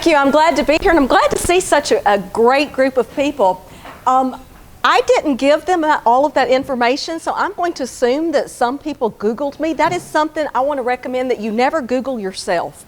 you. I'm glad to be here, and I'm glad to see such a great group of people. I didn't give them all of that information, so I'm going to assume that some people Googled me. That is something I want to recommend, that you never Google yourself.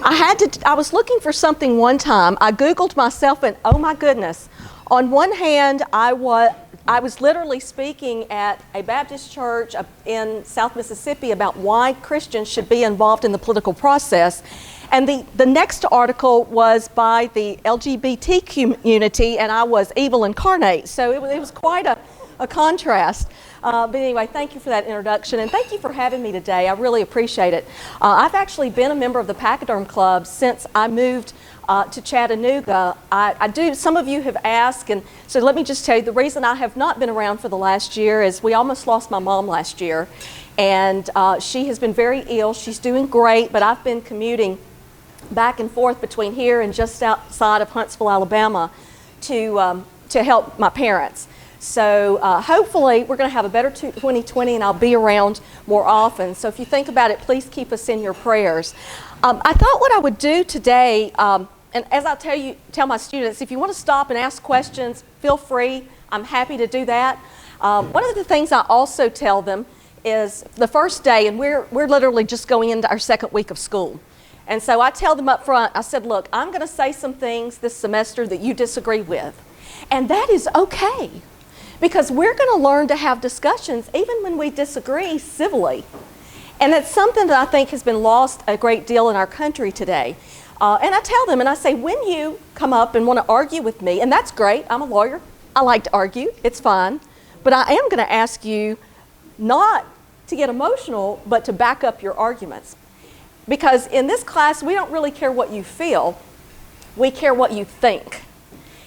I was looking for something one time. I Googled myself, and oh my goodness. On one hand, I was literally speaking at a Baptist church in South Mississippi about why Christians should be involved in the political process. And the next article was by the LGBT community, and I was evil incarnate. So it was quite a contrast. But anyway, thank you for that introduction, and thank you for having me today. I really appreciate it. I've actually been a member of the Pachyderm Club since I moved to Chattanooga. Some of you have asked, and so let me just tell you, the reason I have not been around for the last year is we almost lost my mom last year, and she has been very ill. She's doing great, but I've been commuting back and forth between here and just outside of Huntsville, Alabama, to help my parents. So hopefully we're going to have a better 2020, and I'll be around more often. So if you think about it, please keep us in your prayers. I thought what I would do today, and as I tell my students, if you want to stop and ask questions, feel free. I'm happy to do that. One of the things I also tell them is the first day, and we're literally just going into our second week of school. And so I tell them up front, I said, look, I'm going to say some things this semester that you disagree with. And that is okay, because we're going to learn to have discussions even when we disagree civilly. And it's something that I think has been lost a great deal in our country today. And I tell them, and I say, when you come up and want to argue with me, and that's great, I'm a lawyer, I like to argue, it's fine, but I am going to ask you not to get emotional, but to back up your arguments. Because in this class, we don't really care what you feel, we care what you think.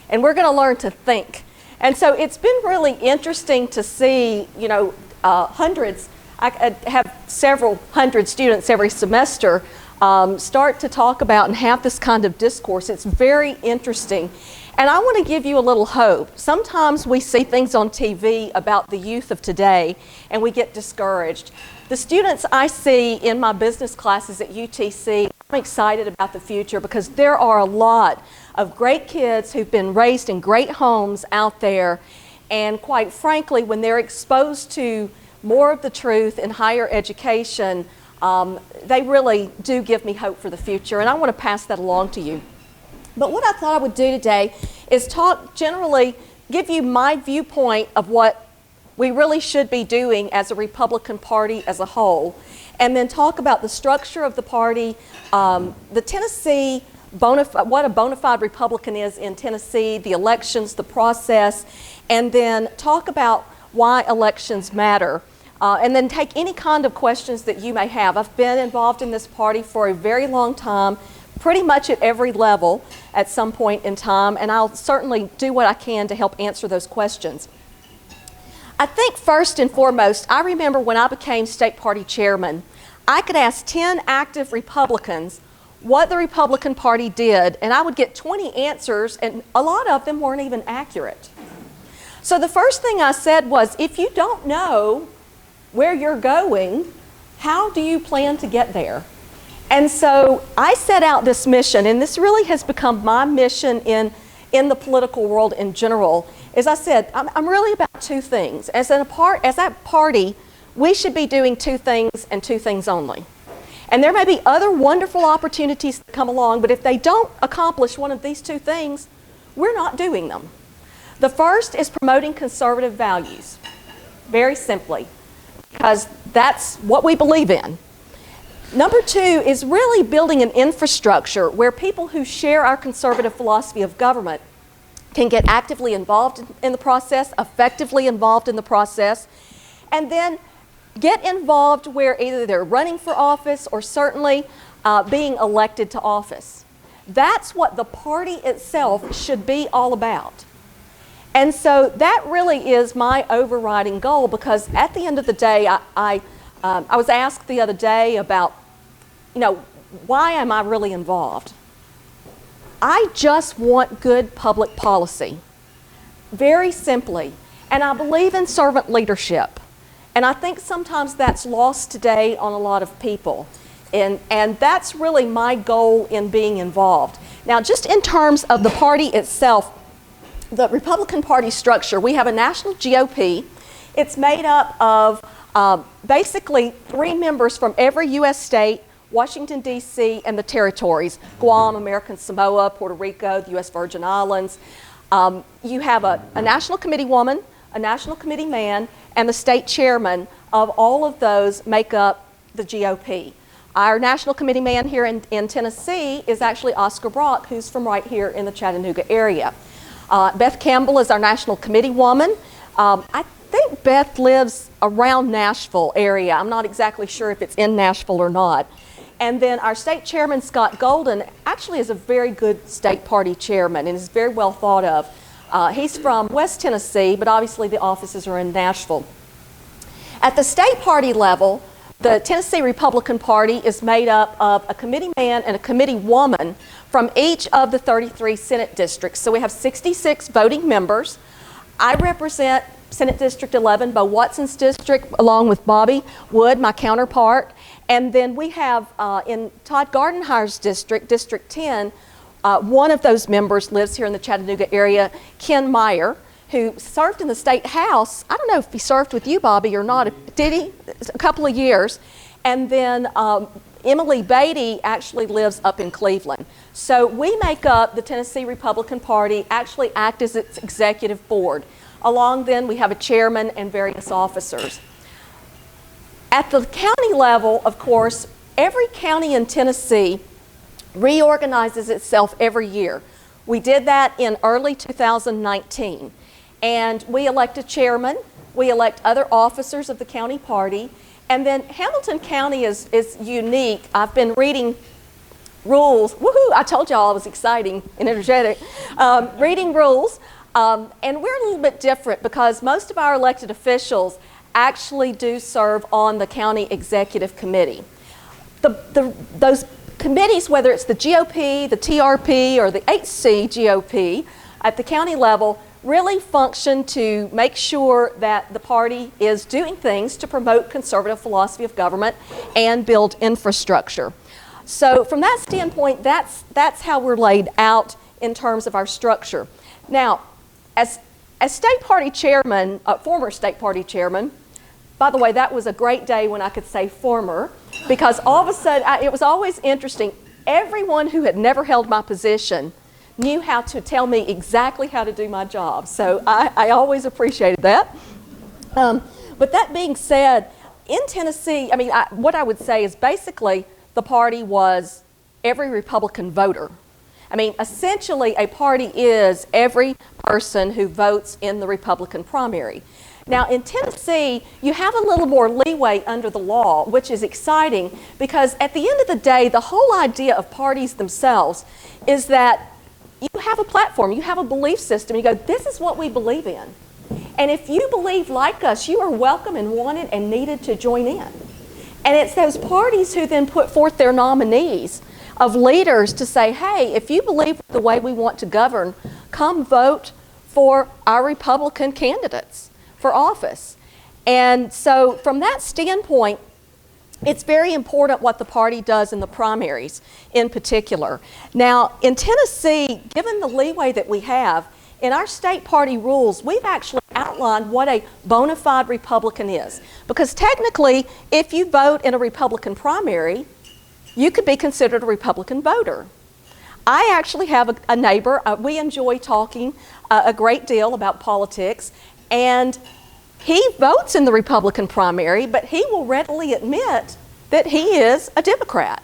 And we're going to learn to think. And so it's been really interesting to see, hundreds, I have several hundred students every semester start to talk about and have this kind of discourse. It's very interesting. And I want to give you a little hope. Sometimes we see things on TV about the youth of today, and we get discouraged. The students I see in my business classes at UTC, I'm excited about the future, because there are a lot of great kids who've been raised in great homes out there, and quite frankly, when they're exposed to more of the truth in higher education, they really do give me hope for the future, and I want to pass that along to you. But what I thought I would do today is give you my viewpoint of what we really should be doing as a Republican Party as a whole, and then talk about the structure of the party, the Tennessee, what a bona fide Republican is in Tennessee, the elections, the process, and then talk about why elections matter. And then take any kind of questions that you may have. I've been involved in this party for a very long time, pretty much at every level at some point in time, and I'll certainly do what I can to help answer those questions. I think first and foremost, I remember when I became state party chairman, I could ask 10 active Republicans what the Republican Party did, and I would get 20 answers, and a lot of them weren't even accurate. So the first thing I said was, if you don't know where you're going, how do you plan to get there? And so I set out this mission, and this really has become my mission in the political world in general. As I said, I'm really about two things. As that party, we should be doing two things and two things only. And there may be other wonderful opportunities that come along, but if they don't accomplish one of these two things, we're not doing them. The first is promoting conservative values, very simply, because that's what we believe in. Number two is really building an infrastructure where people who share our conservative philosophy of government can get actively involved in the process, effectively involved in the process, and then get involved where either they're running for office or certainly being elected to office. That's what the party itself should be all about. And so that really is my overriding goal, because at the end of the day, I was asked the other day about, why am I really involved? I just want good public policy, very simply. And I believe in servant leadership. And I think sometimes that's lost today on a lot of people. And that's really my goal in being involved. Now, just in terms of the party itself, the Republican Party structure, we have a national GOP. It's made up of basically 3 members from every U.S. state, Washington, D.C., and the territories, Guam, American Samoa, Puerto Rico, the U.S. Virgin Islands. You have a national committee woman, a national committee man, and the state chairman of all of those make up the GOP. Our national committee man here in Tennessee is actually Oscar Brock, who's from right here in the Chattanooga area. Beth Campbell is our national committee woman. I think Beth lives around Nashville area. I'm not exactly sure if it's in Nashville or not. And then our state chairman, Scott Golden, actually is a very good state party chairman and is very well thought of. He's from West Tennessee, but obviously the offices are in Nashville. At the state party level, the Tennessee Republican Party is made up of a committee man and a committee woman from each of the 33 Senate districts. So we have 66 voting members. I represent Senate District 11, Bo Watson's district, along with Bobby Wood, my counterpart. And then we have in Todd Gardenhire's district, District 10, one of those members lives here in the Chattanooga area, Ken Meyer, who served in the state house. I don't know if he served with you, Bobby, or not. Did he? A couple of years. And then Emily Beatty actually lives up in Cleveland. So we make up the Tennessee Republican Party, actually act as its executive board. Along then, we have a chairman and various officers. At the county level, of course, every county in Tennessee reorganizes itself every year. We did that in early 2019. And we elect a chairman, we elect other officers of the county party, and then Hamilton County is unique. I've been reading rules. Woohoo! I told y'all I was exciting and energetic. Reading rules, and we're a little bit different because most of our elected officials actually do serve on the county executive committee. Those committees, whether it's the GOP, the TRP, or the HCGOP at the county level, really function to make sure that the party is doing things to promote conservative philosophy of government and build infrastructure. So from that standpoint, that's how we're laid out in terms of our structure. Now, as state party chairman, former state party chairman, by the way, that was a great day when I could say former, because all of a sudden, it was always interesting. Everyone who had never held my position knew how to tell me exactly how to do my job. So I always appreciated that. But that being said, in Tennessee, I mean, what I would say is basically the party was every Republican voter. I mean, essentially a party is every person who votes in the Republican primary. Now in Tennessee, you have a little more leeway under the law, which is exciting because at the end of the day, the whole idea of parties themselves is that you have a platform, you have a belief system, you go, this is what we believe in. And if you believe like us, you are welcome and wanted and needed to join in. And it's those parties who then put forth their nominees of leaders to say, hey, if you believe the way we want to govern, come vote for our Republican candidates for office. And so from that standpoint, it's very important what the party does in the primaries in particular. Now, in Tennessee, given the leeway that we have, in our state party rules, we've actually outlined what a bona fide Republican is. Because technically, if you vote in a Republican primary, you could be considered a Republican voter. I actually have a neighbor, we enjoy talking a great deal about politics, and he votes in the Republican primary, but he will readily admit that he is a Democrat.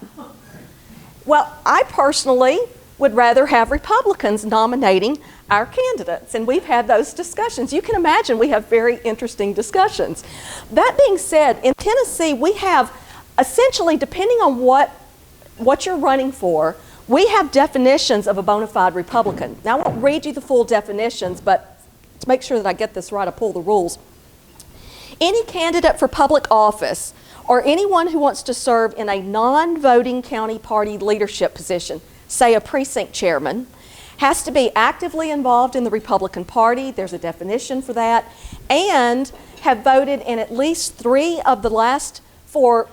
Well, I personally would rather have Republicans nominating our candidates, and we've had those discussions. You can imagine we have very interesting discussions. That being said, in Tennessee, we have essentially, depending on what you're running for, we have definitions of a bona fide Republican. Now, I won't read you the full definitions, but to make sure that I get this right, I pull the rules. Any candidate for public office or anyone who wants to serve in a non-voting county party leadership position, say a precinct chairman, has to be actively involved in the Republican Party, there's a definition for that, and have voted in at least 3 of the last 4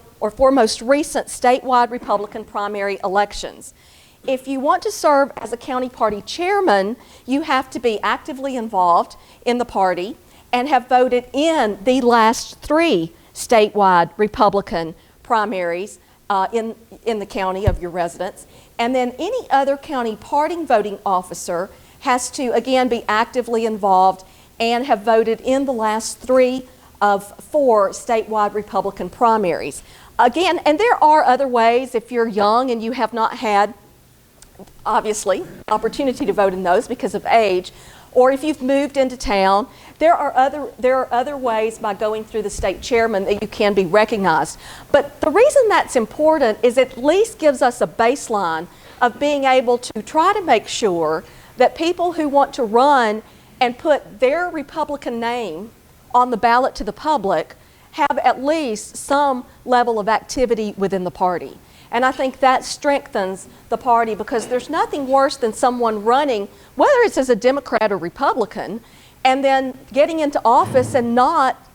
most recent statewide Republican primary elections. If you want to serve as a county party chairman, you have to be actively involved in the party and have voted in the last 3 statewide Republican primaries in the county of your residence. And then any other county party voting officer has to, again, be actively involved and have voted in the last 3 of 4 statewide Republican primaries. Again, and there are other ways if you're young and you have not had, obviously, opportunity to vote in those because of age, or if you've moved into town, there are other ways by going through the state chairman that you can be recognized. But the reason that's important is it at least gives us a baseline of being able to try to make sure that people who want to run and put their Republican name on the ballot to the public have at least some level of activity within the party. And I think that strengthens the party because there's nothing worse than someone running, whether it's as a Democrat or Republican, and then getting into office and not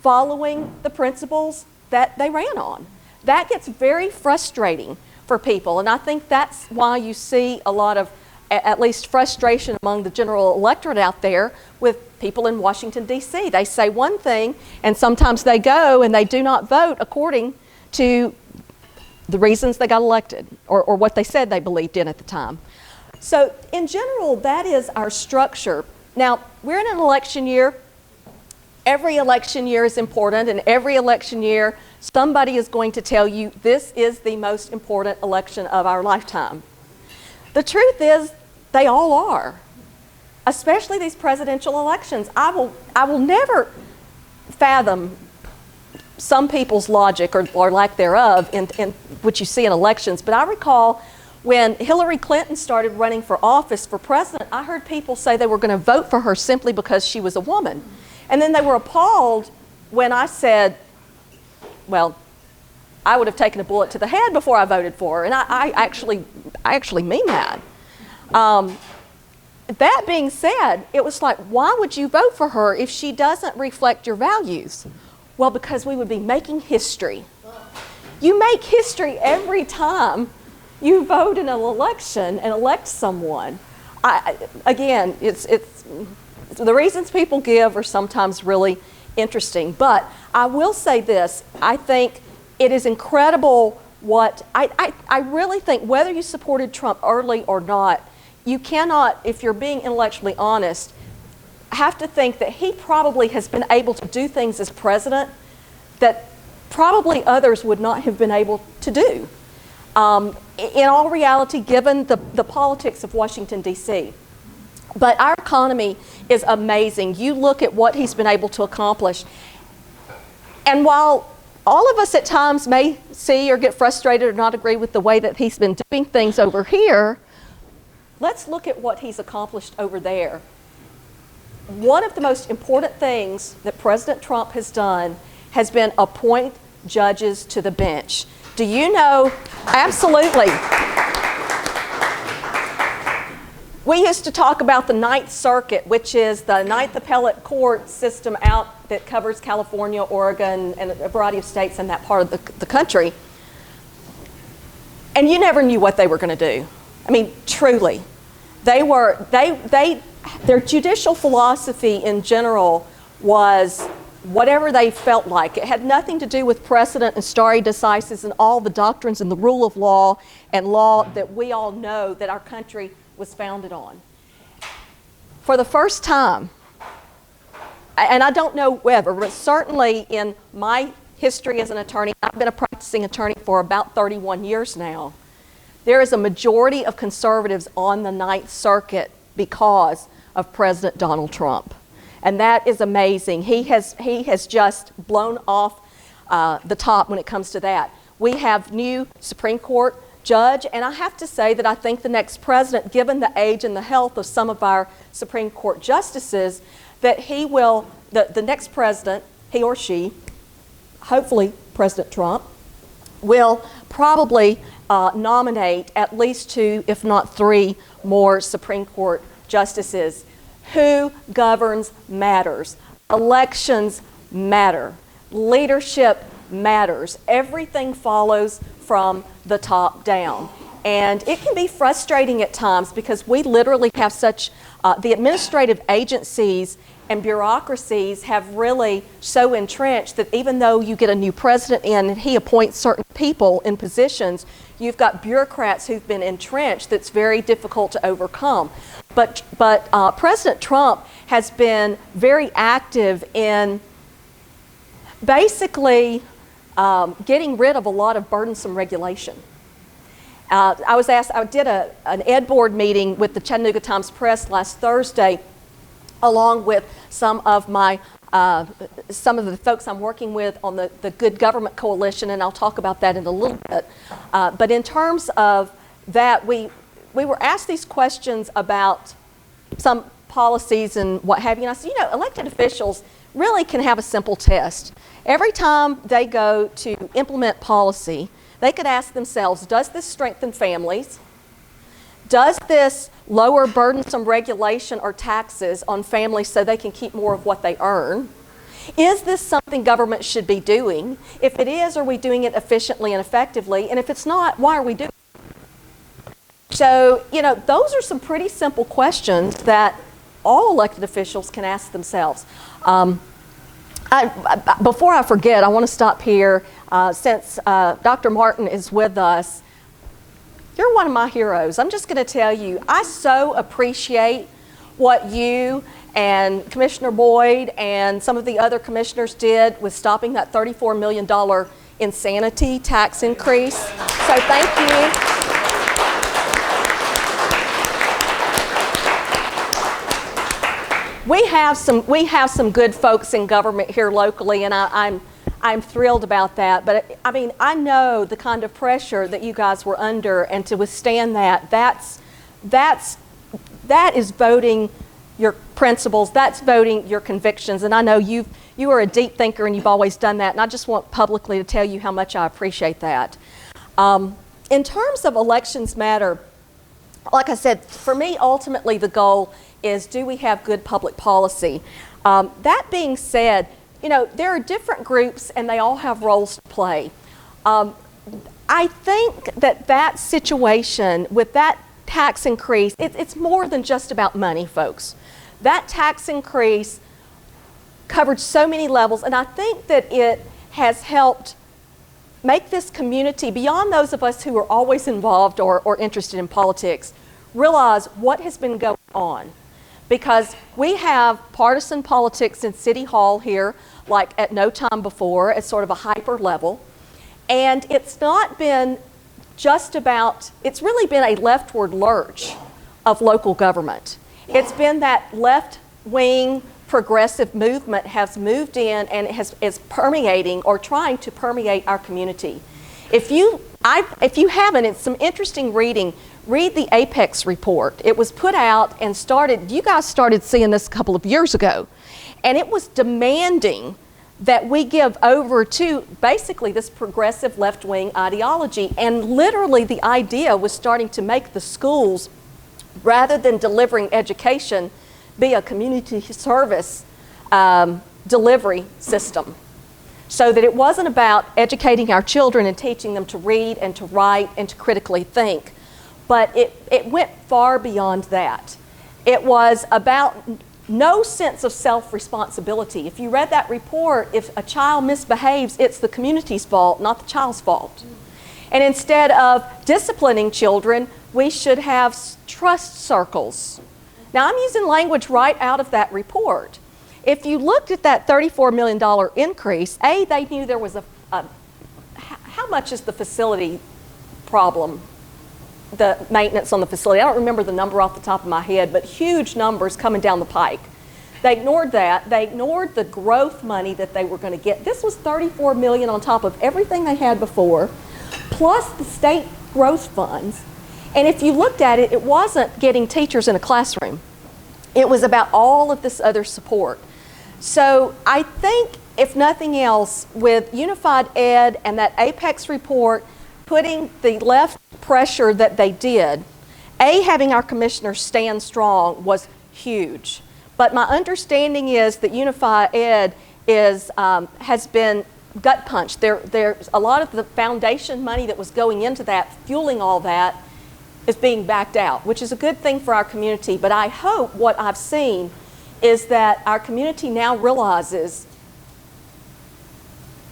following the principles that they ran on. That gets very frustrating for people, and I think that's why you see a lot of at least frustration among the general electorate out there with people in Washington, D.C. They say one thing, and sometimes they go and they do not vote according to the reasons they got elected or what they said they believed in at the time. So in general, that is our structure. Now, we're in an election year. Every election year is important, and every election year somebody is going to tell you this is the most important election of our lifetime. The truth is, they all are, especially these presidential elections. I will never fathom some people's logic or lack thereof in what you see in elections, but I recall when Hillary Clinton started running for office for president, I heard people say they were going to vote for her simply because she was a woman. And then they were appalled when I said, well, I would have taken a bullet to the head before I voted for her, and I actually mean that. That being said, it was like, why would you vote for her if she doesn't reflect your values? Well, because we would be making history. You make history every time you vote in an election and elect someone. Again, it's the reasons people give are sometimes really interesting, but I will say this, I think it is incredible what, I really think whether you supported Trump early or not, you cannot, if you're being intellectually honest, have to think that he probably has been able to do things as president that probably others would not have been able to do. In all reality, given the politics of Washington, D.C. But our economy is amazing. You look at what he's been able to accomplish. And while all of us at times may see or get frustrated or not agree with the way that he's been doing things over here, let's look at what he's accomplished over there. One of the most important things that President Trump has done has been appoint judges to the bench. Do you know? Absolutely. We used to talk about the Ninth Circuit, which is the Ninth Appellate Court system out that covers California, Oregon, and a variety of states in that part of the country. And you never knew what they were going to do. I mean, truly. Their judicial philosophy in general was whatever they felt like. It had nothing to do with precedent and stare decisis and all the doctrines and the rule of law and law that we all know that our country was founded on. For the first time, and I don't know whether, but certainly in my history as an attorney, I've been a practicing attorney for about 31 years now, there is a majority of conservatives on the Ninth Circuit because of President Donald Trump. And that is amazing. He has just blown off the top when it comes to that. We have new Supreme Court judge, and I have to say that I think the next president, given the age and the health of some of our Supreme Court justices, that he will, the next president, he or she, hopefully President Trump, will probably nominate at least 2, if not 3, more Supreme Court justices. Who governs matters. Elections matter. Leadership matters. Everything follows from the top down. And it can be frustrating at times because we literally have such, the administrative agencies and bureaucracies have really so entrenched that even though you get a new president in and he appoints certain people in positions, you've got bureaucrats who've been entrenched that's very difficult to overcome. But President Trump has been very active in basically getting rid of a lot of burdensome regulation. I did an ed board meeting with the Chattanooga Times-Press last Thursday, along with some of the folks I'm working with on the Good Government Coalition, and I'll talk about that in a little bit. But in terms of that, we were asked these questions about some policies and what have you. And I said, elected officials really can have a simple test. Every time they go to implement policy, they could ask themselves, does this strengthen families? Does this lower burdensome regulation or taxes on families so they can keep more of what they earn? Is this something government should be doing? If it is, are we doing it efficiently and effectively? And if it's not, why are we doing it? So, those are some pretty simple questions that all elected officials can ask themselves. Before I forget, I want to stop here. Since Dr. Martin is with us, you're one of my heroes. I'm just going to tell you, I so appreciate what you and Commissioner Boyd and some of the other commissioners did with stopping that $34 million insanity tax increase. So thank you. We have some good folks in government here locally, and I'm thrilled about that. But I know the kind of pressure that you guys were under, and to withstand that is voting your principles, that's voting your convictions. And I know you are a deep thinker, and you've always done that. And I just want publicly to tell you how much I appreciate that. In terms of elections matter, like I said, for me, ultimately the goal is, do we have good public policy? That being said, there are different groups and they all have roles to play. I think that situation with that tax increase, it's more than just about money, folks. That tax increase covered so many levels, and I think that it has helped make this community, beyond those of us who are always involved or interested in politics, realize what has been going on. Because we have partisan politics in City Hall here, like at no time before, at sort of a hyper level. And it's not been just about, it's really been a leftward lurch of local government. It's been that left-wing progressive movement has moved in and is permeating or trying to permeate our community. If you haven't, it's some interesting reading. Read the Apex report. It was put out and you guys started seeing this a couple of years ago. And it was demanding that we give over to basically this progressive left-wing ideology. And literally the idea was starting to make the schools, rather than delivering education, be a community service delivery system. So that it wasn't about educating our children and teaching them to read and to write and to critically think. But it went far beyond that. It was about no sense of self-responsibility. If you read that report, if a child misbehaves, it's the community's fault, not the child's fault. And instead of disciplining children, we should have trust circles. Now, I'm using language right out of that report. If you looked at that $34 million increase, they knew there was how much is the facility problem? The maintenance on the facility. I don't remember the number off the top of my head, but huge numbers coming down the pike. They ignored that. They ignored the growth money that they were going to get. This was $34 million on top of everything they had before, plus the state growth funds. And if you looked at it, it wasn't getting teachers in a classroom. It was about all of this other support. So I think, if nothing else, with Unified Ed and that Apex report, putting the left pressure that they did, having our commissioners stand strong was huge. But my understanding is that Unified Ed has been gut punched. There's a lot of the foundation money that was going into that, fueling all that, is being backed out, which is a good thing for our community. But I hope what I've seen is that our community now realizes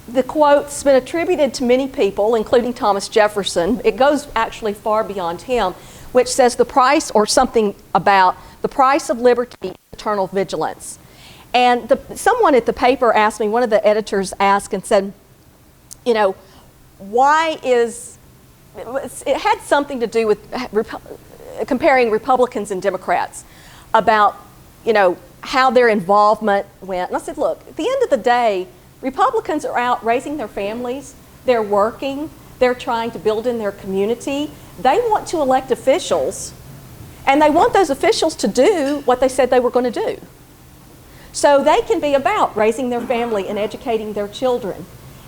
the quote's been attributed to many people, including Thomas Jefferson. It goes actually far beyond him, which says the price, or something about the price of liberty is eternal vigilance. And someone at the paper asked me, one of the editors asked and said, you know, why is, it had something to do with comparing Republicans and Democrats about, you know, how their involvement went. And I said, look, at the end of the day, Republicans are out raising their families, they're working, they're trying to build in their community. They want to elect officials, and they want those officials to do what they said they were going to do. So they can be about raising their family and educating their children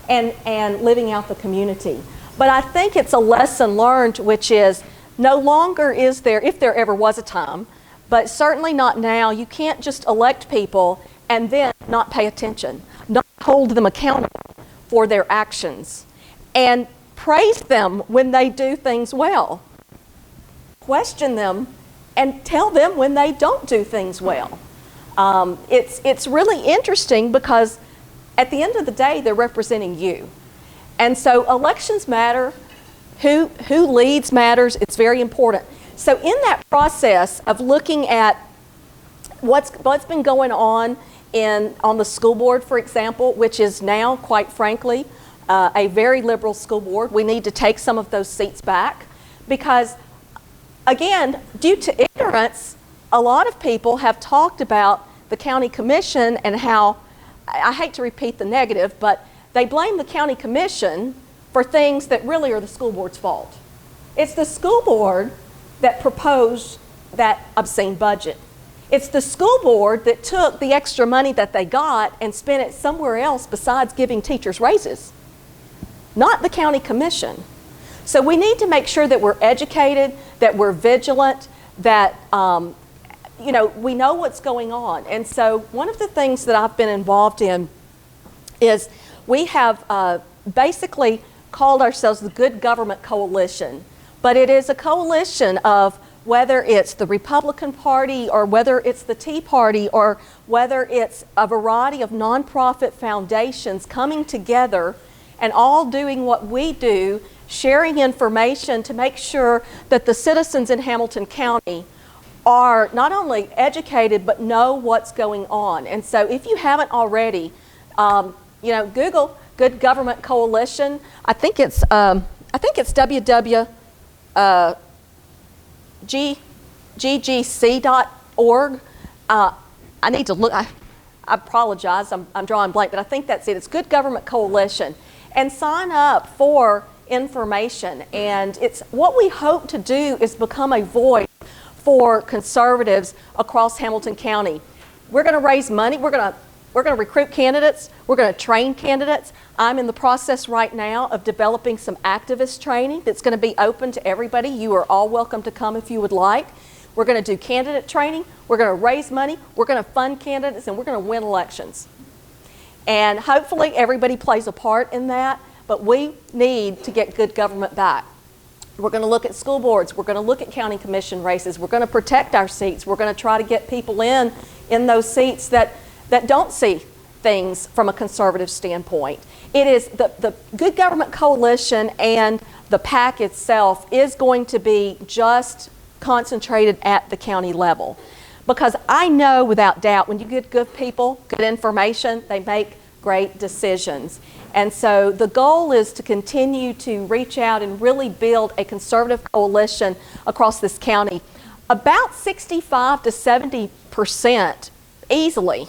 and living out the community. But I think it's a lesson learned, which is no longer is there, if there ever was a time, but certainly not now, you can't just elect people and then not pay attention, not hold them accountable for their actions, and praise them when they do things well. Question them and tell them when they don't do things well. It's really interesting because at the end of the day, they're representing you. And so elections matter. Who leads matters. It's very important. So in that process of looking at what's been going on on the school board, for example, which is now, quite frankly, a very liberal school board, we need to take some of those seats back because, again, due to ignorance, a lot of people have talked about the county commission and how, I hate to repeat the negative, but they blame the county commission for things that really are the school board's fault. It's the school board that proposed that obscene budget. It's the school board that took the extra money that they got and spent it somewhere else besides giving teachers raises, not the county commission. So we need to make sure that we're educated, that we're vigilant, that you know, we know what's going on. And so one of the things that I've been involved in is we have basically called ourselves the Good Government Coalition, but it is a coalition of whether it's the Republican Party or whether it's the Tea Party or whether it's a variety of nonprofit foundations coming together and all doing what we do, sharing information to make sure that the citizens in Hamilton County are not only educated but know what's going on. And so if you haven't already, you know, Google Good Government Coalition. I think it's www.ggc.org. I need to look. I apologize. I'm drawing blank, but I think that's it. It's Good Government Coalition, and sign up for information. And it's what we hope to do is become a voice for conservatives across Hamilton County. We're going to raise money. We're going to recruit candidates. We're going to train candidates. I'm in the process right now of developing some activist training that's going to be open to everybody. You are all welcome to come if you would like. We're going to do candidate training. We're going to raise money. We're going to fund candidates, and we're going to win elections. And hopefully everybody plays a part in that, but we need to get good government back. We're going to look at school boards. We're going to look at county commission races. We're going to protect our seats. We're going to try to get people in those seats that don't see things from a conservative standpoint. It is the Good Government Coalition, and the PAC itself is going to be just concentrated at the county level. Because I know without doubt when you get good people, good information, they make great decisions. And so the goal is to continue to reach out and really build a conservative coalition across this county. About 65 to 70% easily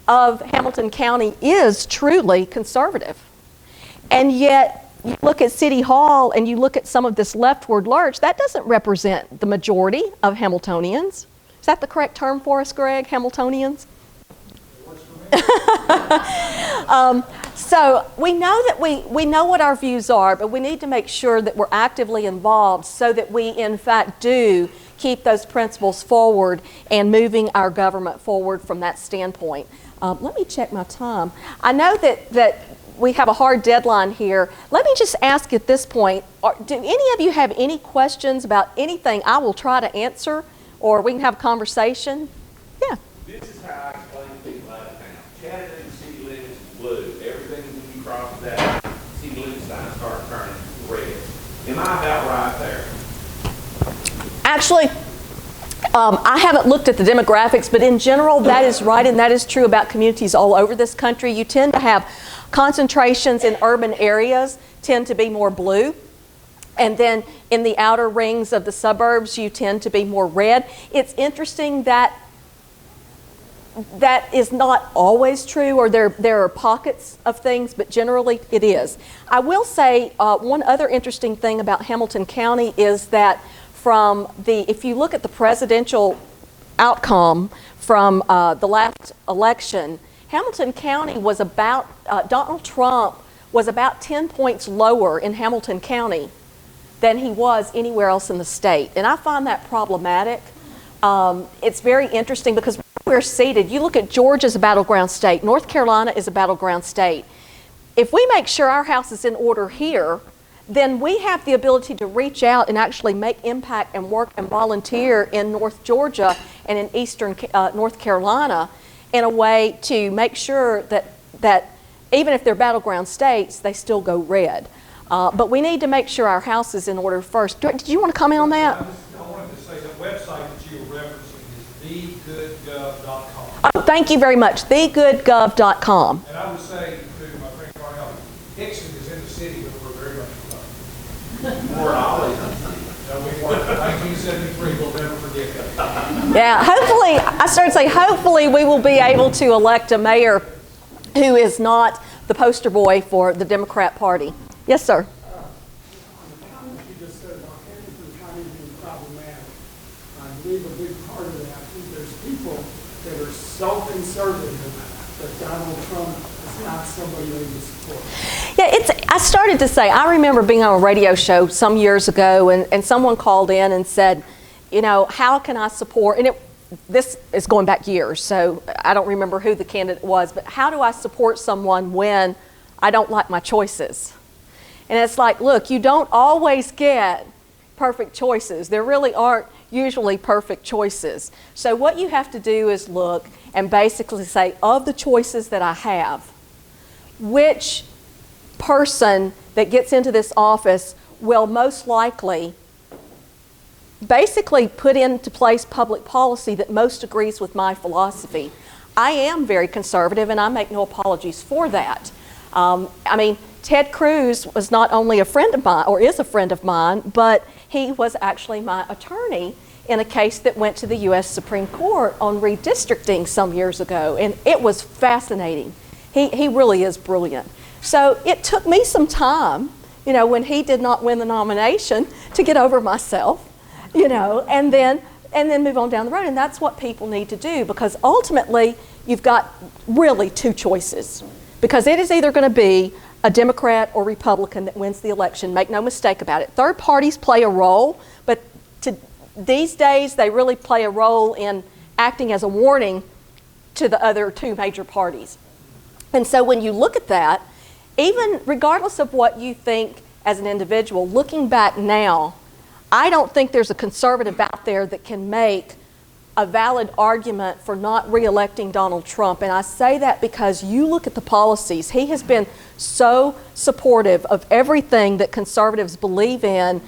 of Hamilton County is truly conservative. And yet you look at City Hall and you look at some of this leftward lurch, that doesn't represent the majority of Hamiltonians. Is that the correct term for us, Greg? Hamiltonians? So we know that we know what our views are, but we need to make sure that we're actively involved so that we in fact do keep those principles forward and moving our government forward from that standpoint. Let me check my time. I know that we have a hard deadline here. Let me just ask at this point, do any of you have any questions about anything I will try to answer, or we can have a conversation? Yeah. This is how I explain to people out of town. Chattanooga city limits is blue. Everything when you cross that city limit sign starts turning red. Am I about right there? Actually, I haven't looked at the demographics, but in general, that is right, and that is true about communities all over this country. You tend to have concentrations in urban areas tend to be more blue, and then in the outer rings of the suburbs, you tend to be more red. It's interesting that that is not always true, or there are pockets of things, but generally it is. I will say one other interesting thing about Hamilton County is that if you look at the presidential outcome from the last election, Hamilton County was about, Donald Trump was about 10 points lower in Hamilton County than he was anywhere else in the state. And I find that problematic. It's very interesting because we're seated. You look at Georgia's a battleground state. North Carolina is a battleground state. If we make sure our house is in order here, then we have the ability to reach out and actually make impact and work and volunteer in North Georgia and in eastern North Carolina in a way to make sure that even if they're battleground states, they still go red. But we need to make sure our house is in order first. Did you want to comment on that? I wanted to say the website that you were referencing is thegoodgov.com. Oh, thank you very much, thegoodgov.com. And I would say to my friend Carnell, Hickson is in the city, but we're very much alone. Or Ollie. We won 1973, we'll never forget that. Yeah, hopefully, I started to say, hopefully we will be able to elect a mayor who is not the poster boy for the Democrat Party. Yes, sir. On the comments you just said about Hamilton County being problematic, I believe a big part of that is there's people that are so conservative that Donald Trump is not somebody they would support. Yeah, I started to say, I remember being on a radio show some years ago, and someone called in and said, you know, how can I support, and this is going back years, so I don't remember who the candidate was, but how do I support someone when I don't like my choices? And it's like, look, you don't always get perfect choices. There really aren't usually perfect choices. So what you have to do is look and basically say, of the choices that I have, which person that gets into this office will most likely basically put into place public policy that most agrees with my philosophy. I am very conservative, and I make no apologies for that. I mean, Ted Cruz was not only a friend of mine, or is a friend of mine, but he was actually my attorney in a case that went to the U.S. Supreme Court on redistricting some years ago, and it was fascinating. He really is brilliant. So it took me some time, you know, when he did not win the nomination, to get over myself, you know, and then move on down the road. And that's what people need to do, because ultimately you've got really two choices, because it is either going to be a Democrat or Republican that wins the election. Make no mistake about it. Third parties play a role, but these days they really play a role in acting as a warning to the other two major parties. And so when you look at that, even regardless of what you think as an individual, looking back now, I don't think there's a conservative out there that can make a valid argument for not re-electing Donald Trump. And I say that because you look at the policies. He has been so supportive of everything that conservatives believe in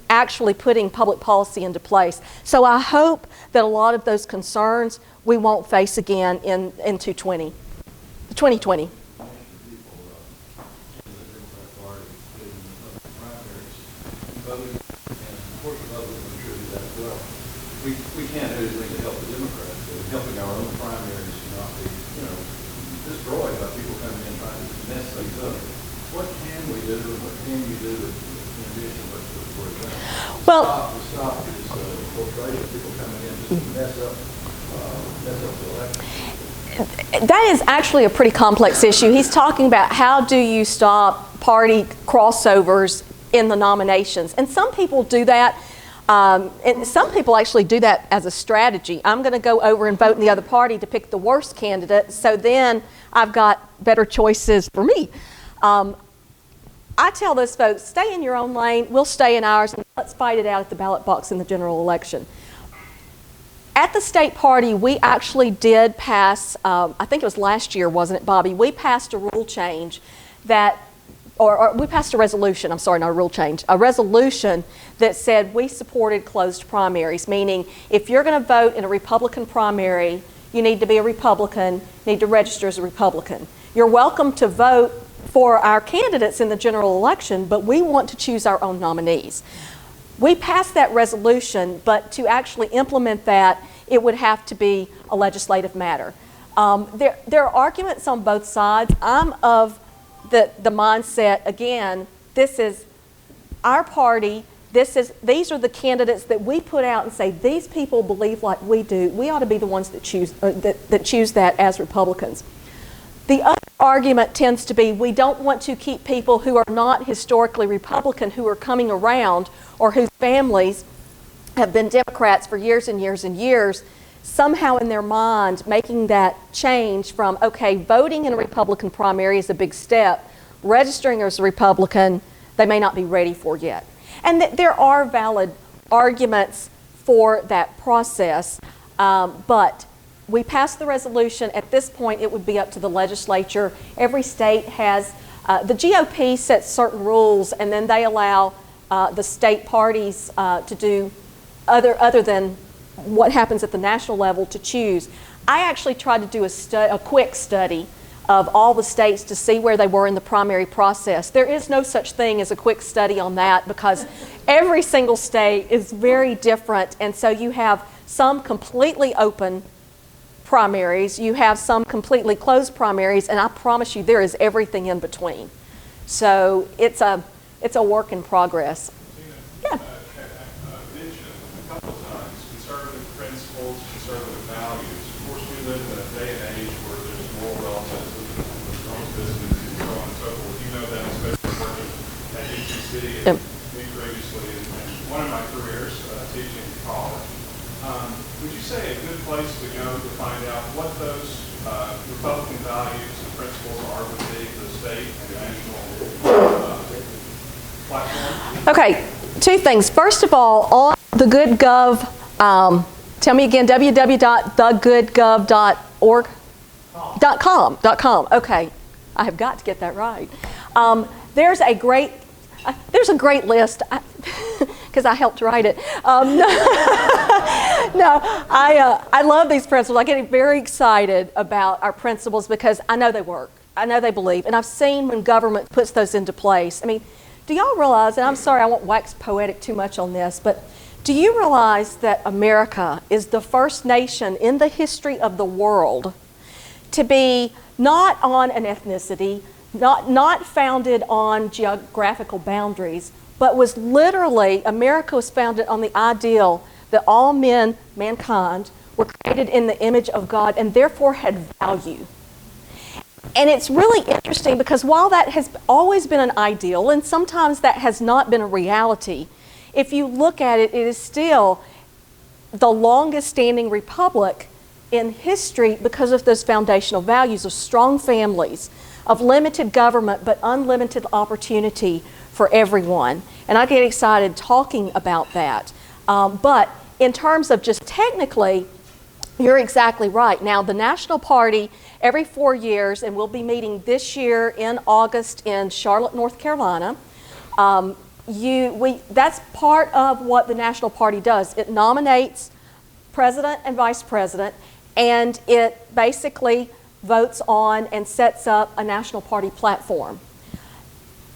actually putting public policy into place. So I hope that a lot of those concerns we won't face again in 2020. We can't do anything to help the Democrats. Helping our own primaries to not be, destroyed by people coming in trying to mess things up. What can we do, and what can you do in addition for example? Well, Stop this infiltration of people coming in just to mess up the election. that is actually a pretty complex issue. He's talking about how do you stop party crossovers in the nominations. And some people do that. And some people actually do that as a strategy. I'm going to go over and vote in the other party to pick the worst candidate, so then I've got better choices for me. I tell those folks, stay in your own lane, we'll stay in ours, and let's fight it out at the ballot box in the general election. At the state party, we actually did pass, I think it was last year, wasn't it, Bobby? We passed a rule change that, or we passed a resolution, I'm sorry, not a rule change, a resolution that said we supported closed primaries, meaning if you're going to vote in a Republican primary, you need to be a Republican, need to register as a Republican. You're welcome to vote for our candidates in the general election, but we want to choose our own nominees. We passed that resolution, but to actually implement that, it would have to be a legislative matter. There are arguments on both sides. I'm of the mindset, again, this is our party, these are the candidates that we put out and say, these people believe like we do. We ought to be the ones that choose that as Republicans. The other argument tends to be we don't want to keep people who are not historically Republican, who are coming around, or whose families have been Democrats for years and years and years, somehow in their mind making that change from, okay, voting in a Republican primary is a big step, registering as a Republican, they may not be ready for yet. And there are valid arguments for that process, but we passed the resolution. At this point, it would be up to the legislature. Every state has, the GOP sets certain rules, and then they allow the state parties to do other than what happens at the national level to choose. I actually tried to do a quick study of all the states to see where they were in the primary process. There is no such thing as a quick study on that because every single state is very different, and so you have some completely open primaries, you have some completely closed primaries, and I promise you there is everything in between. So it's a work in progress. Yeah. Mentioned a couple of times conservative principles, conservative values. Of course, we live in a day and age where there's more relativism, business, and so on and so forth. You know that, especially working at HCGOP and me previously, and one of my careers teaching college. Would you say a good place to go to find out what those Republican values and principles are within the state and national platform? Okay, two things. First of all, on the GoodGov, tell me again, www.thegoodgov.org.com. Okay, I have got to get that right. There's a great list because I helped write it. I love these principles. I get very excited about our principles because I know they work. I know they believe, and I've seen when government puts those into place. I mean, do y'all realize, and I'm sorry I won't wax poetic too much on this, but do you realize that America is the first nation in the history of the world to be not on an ethnicity, not founded on geographical boundaries, but was literally, America was founded on the ideal that all men, mankind, were created in the image of God and therefore had value. And it's really interesting because while that has always been an ideal, and sometimes that has not been a reality, if you look at it, it is still the longest standing republic in history because of those foundational values of strong families, of limited government but unlimited opportunity for everyone. And I get excited talking about that. But in terms of just technically, you're exactly right. Now, the National Party, every 4 years, and we'll be meeting this year in August in Charlotte, North Carolina, that's part of what the National Party does. It nominates president and vice president, and it basically votes on and sets up a National Party platform.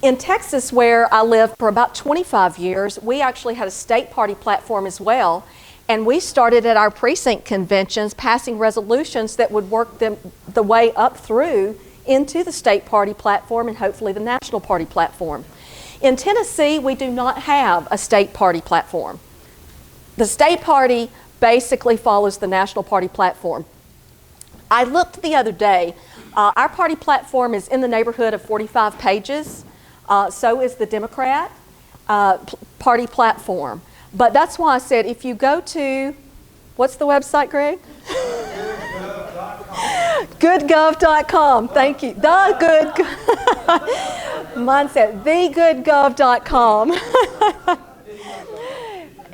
In Texas, where I lived for about 25 years, we actually had a state party platform as well, and we started at our precinct conventions passing resolutions that would work them the way up through into the state party platform and hopefully the national party platform. In Tennessee, we do not have a state party platform. The state party basically follows the national party platform. I looked the other day. Our party platform is in the neighborhood of 45 pages. So is the Democrat Party platform. But that's why I said if you go to, what's the website, Greg? Goodgov.com. Thank you. The good. Mine said thegoodgov.com.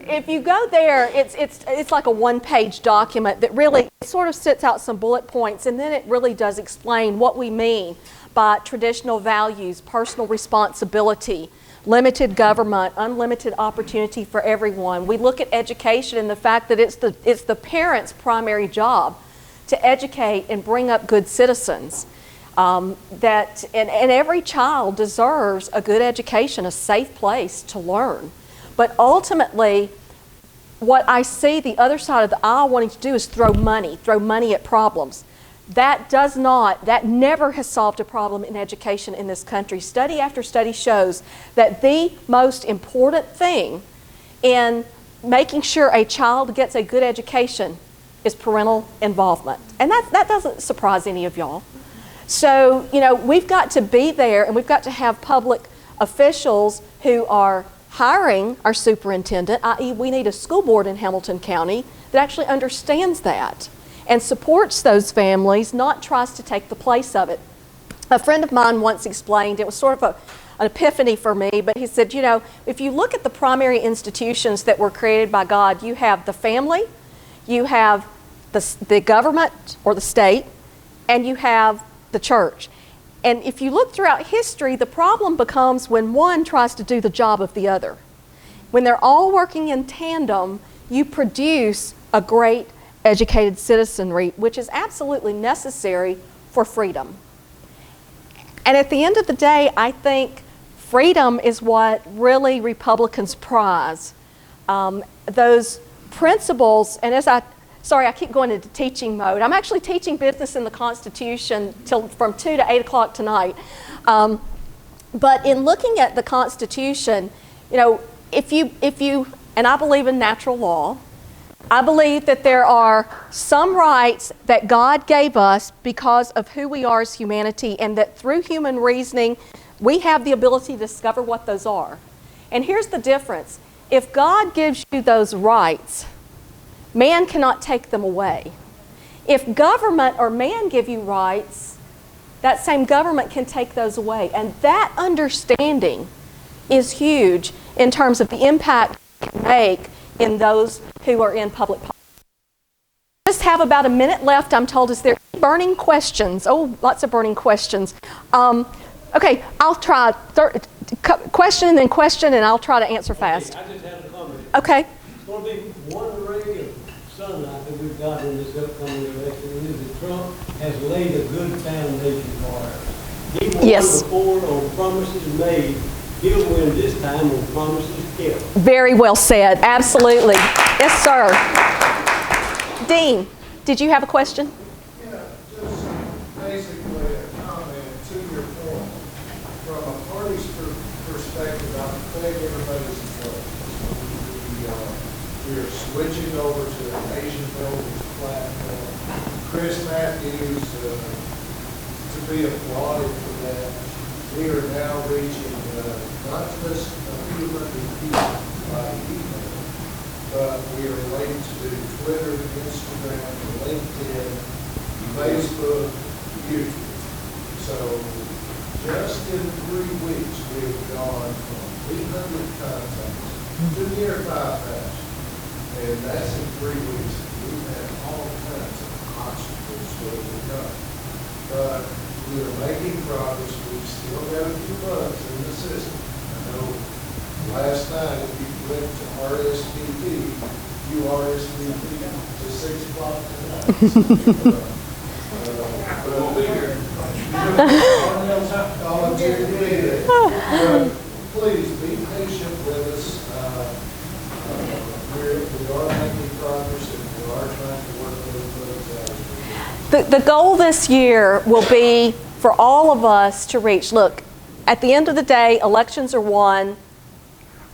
If you go there, it's like a one-page document that really sort of sets out some bullet points, and then it really does explain what we mean by traditional values, personal responsibility, limited government, unlimited opportunity for everyone. We look at education and the fact that it's the parents' primary job to educate and bring up good citizens. And every child deserves a good education, a safe place to learn. But ultimately, what I see the other side of the aisle wanting to do is throw money at problems. That never has solved a problem in education in this country. Study after study shows that the most important thing in making sure a child gets a good education is parental involvement. And that doesn't surprise any of y'all. So, we've got to be there, and we've got to have public officials who are hiring our superintendent, i.e. we need a school board in Hamilton County that actually understands that and supports those families, not tries to take the place of it. A friend of mine once explained, it was sort of an epiphany for me, but he said, if you look at the primary institutions that were created by God, you have the family, you have the government or the state, and you have the church. And if you look throughout history, the problem becomes when one tries to do the job of the other. When they're all working in tandem, you produce a great educated citizenry, which is absolutely necessary for freedom. And at the end of the day, I think freedom is what really Republicans prize. Those principles, and sorry, I keep going into teaching mode. I'm actually teaching business in the Constitution from 2 to 8 o'clock tonight. But in looking at the Constitution, if you, and I believe in natural law, I believe that there are some rights that God gave us because of who we are as humanity, and that through human reasoning, we have the ability to discover what those are. And here's the difference. If God gives you those rights, man cannot take them away. If government or man give you rights, that same government can take those away. And that understanding is huge in terms of the impact it can make in those who are in public policy. Just have about a minute left, I'm told. Is there burning questions? Oh, lots of burning questions. Okay, I'll try question and then question, and I'll try to answer fast. I just have a comment. Okay. It's going to be one ray of sunlight that we've got in this upcoming election, and is that Trump has laid a good foundation for us. He won Yes. before on promises made. He'll win this time on promises kept. Very well said. Absolutely. Yes, sir. Dean, did you have a question? Yeah, just basically a comment to your point. From a party's perspective, I think everybody's we are switching over to an Asian Builders platform. Chris Matthews, to be applauded for that. We are now reaching not just a few hundred people by email, but we are waiting to do Twitter, Instagram, LinkedIn, Facebook, YouTube. So just in 3 weeks, we have gone from 800 contacts to near 5,000. And that's in 3 weeks. We've had all kinds of obstacles to overcome. But we are making progress. We've still got a few bugs in the system. I know last night, if you went to RSVP, you RSVP to 6 o'clock tonight. We'll be here. Please be patient with us. We are making progress, and we are trying to work those bugs out. The goal this year will be for all of us to reach. Look, at the end of the day, elections are won.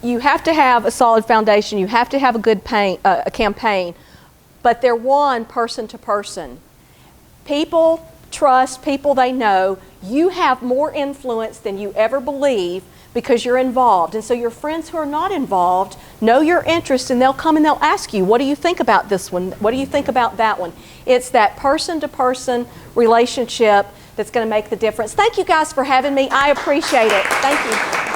You have to have a solid foundation. You have to have a good campaign. But they're won person to person. People trust people they know. You have more influence than you ever believe because you're involved. And so your friends who are not involved know your interest, and they'll come and they'll ask you, what do you think about this one? What do you think about that one? It's that person-to-person relationship that's going to make the difference. Thank you guys for having me. I appreciate it. Thank you.